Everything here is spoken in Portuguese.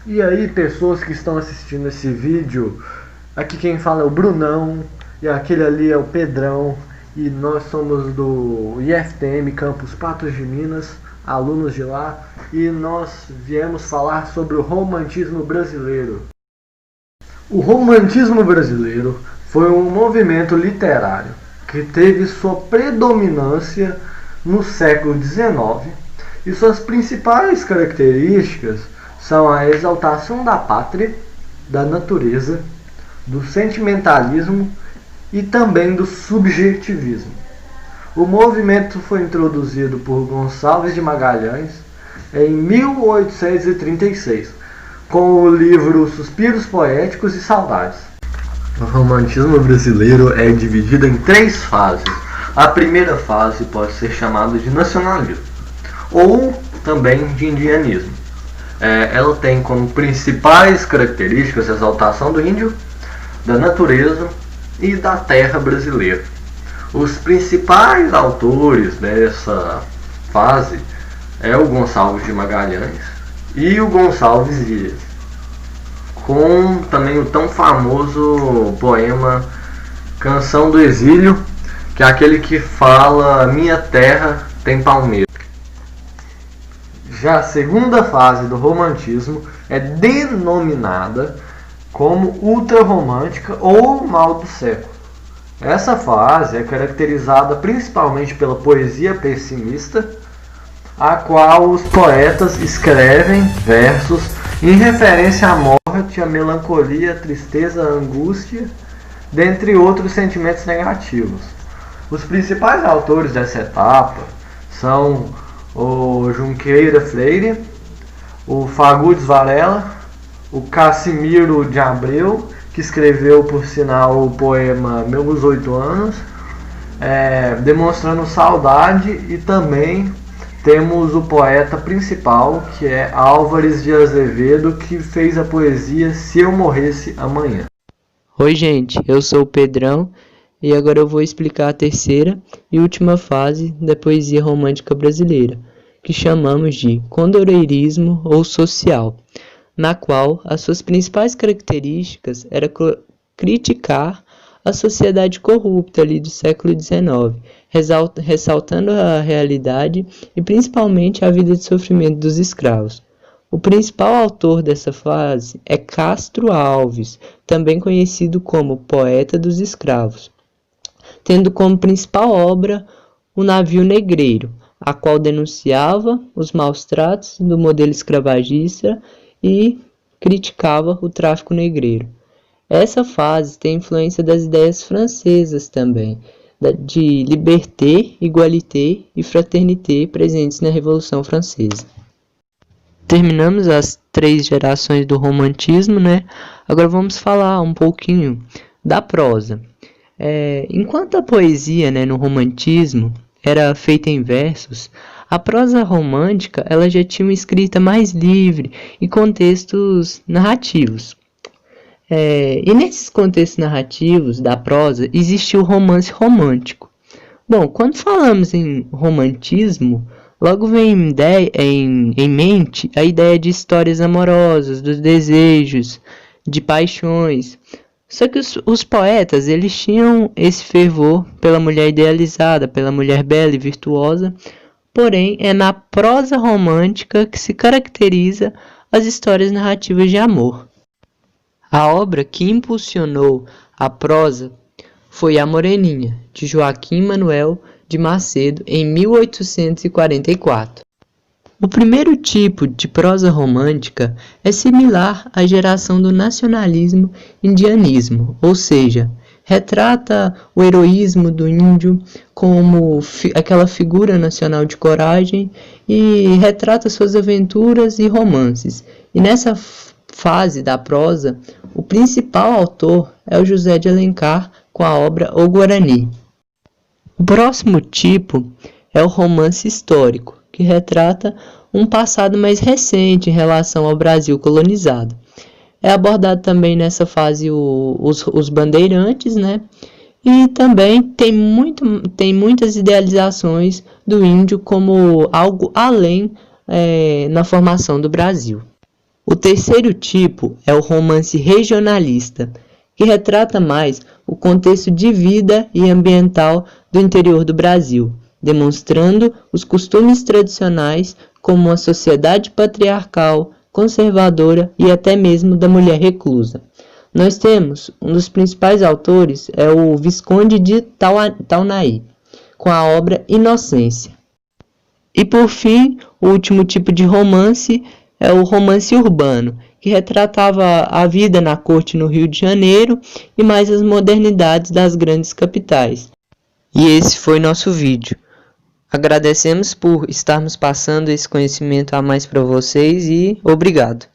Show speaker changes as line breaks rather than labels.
E aí, pessoas que estão assistindo esse vídeo, aqui quem fala é o Brunão e aquele ali é o Pedrão, e nós somos do IFTM Campus Patos de Minas, alunos de lá, e nós viemos falar sobre o romantismo brasileiro. O romantismo brasileiro foi um movimento literário que teve sua predominância no século XIX, e suas principais características são a exaltação da pátria, da natureza, do sentimentalismo e também do subjetivismo. O movimento foi introduzido por Gonçalves de Magalhães em 1836, com o livro Suspiros Poéticos e Saudades. O romantismo brasileiro é dividido em 3 fases. A primeira fase pode ser chamada de nacionalismo, ou também de indianismo. Ela tem como principais características a exaltação do índio, da natureza e da terra brasileira. Os principais autores dessa fase é o Gonçalves de Magalhães e o Gonçalves Dias, com também o tão famoso poema Canção do Exílio, que é aquele que fala minha terra tem palmeira. Já a segunda fase do romantismo é denominada como ultrarromântica ou mal do século. Essa fase é caracterizada principalmente pela poesia pessimista, a qual os poetas escrevem versos em referência à morte, à melancolia, à tristeza, à angústia, dentre outros sentimentos negativos. Os principais autores dessa etapa são o Junqueira Freire, o Fagundes Varela, o Cassimiro de Abreu, que escreveu, por sinal, o poema Meus 8 Anos, demonstrando saudade, e também temos o poeta principal, que é Álvares de Azevedo, que fez a poesia Se Eu Morresse Amanhã.
Oi gente, eu sou o Pedrão e agora eu vou explicar a terceira e última fase da poesia romântica brasileira, que chamamos de condoreirismo ou social, na qual as suas principais características era criticar a sociedade corrupta ali do século XIX, ressaltando a realidade e principalmente a vida de sofrimento dos escravos. O principal autor dessa fase é Castro Alves, também conhecido como Poeta dos Escravos, tendo como principal obra O Navio Negreiro, a qual denunciava os maus tratos do modelo escravagista e criticava o tráfico negreiro. Essa fase tem influência das ideias francesas também, de liberté, igualité e fraternité presentes na Revolução Francesa. Terminamos as 3 gerações do romantismo, né? Agora vamos falar um pouquinho da prosa. Enquanto a poesia, né, no romantismo era feita em versos, a prosa romântica ela já tinha uma escrita mais livre e contextos narrativos. E nesses contextos narrativos da prosa existe o romance romântico. Bom, quando falamos em romantismo, logo vem em mente a ideia de histórias amorosas, dos desejos, de paixões. Só que os poetas eles tinham esse fervor pela mulher idealizada, pela mulher bela e virtuosa, porém é na prosa romântica que se caracteriza as histórias narrativas de amor. A obra que impulsionou a prosa foi A Moreninha, de Joaquim Manuel de Macedo, em 1844. O primeiro tipo de prosa romântica é similar à geração do nacionalismo indianismo, ou seja, retrata o heroísmo do índio como aquela figura nacional de coragem e retrata suas aventuras e romances. E nessa fase da prosa, o principal autor é o José de Alencar com a obra O Guarani. O próximo tipo é o romance histórico, que retrata um passado mais recente em relação ao Brasil colonizado. É abordado também nessa fase os bandeirantes, né? E também tem muitas idealizações do índio como algo além na formação do Brasil. O terceiro tipo é o romance regionalista, que retrata mais o contexto de vida e ambiental do interior do Brasil, demonstrando os costumes tradicionais como a sociedade patriarcal, conservadora e até mesmo da mulher reclusa. Nós temos um dos principais autores é o Visconde de Taunaí, com a obra Inocência. E por fim, o último tipo de romance é o romance urbano, que retratava a vida na corte no Rio de Janeiro e mais as modernidades das grandes capitais. E esse foi nosso vídeo. Agradecemos por estarmos passando esse conhecimento a mais para vocês e obrigado.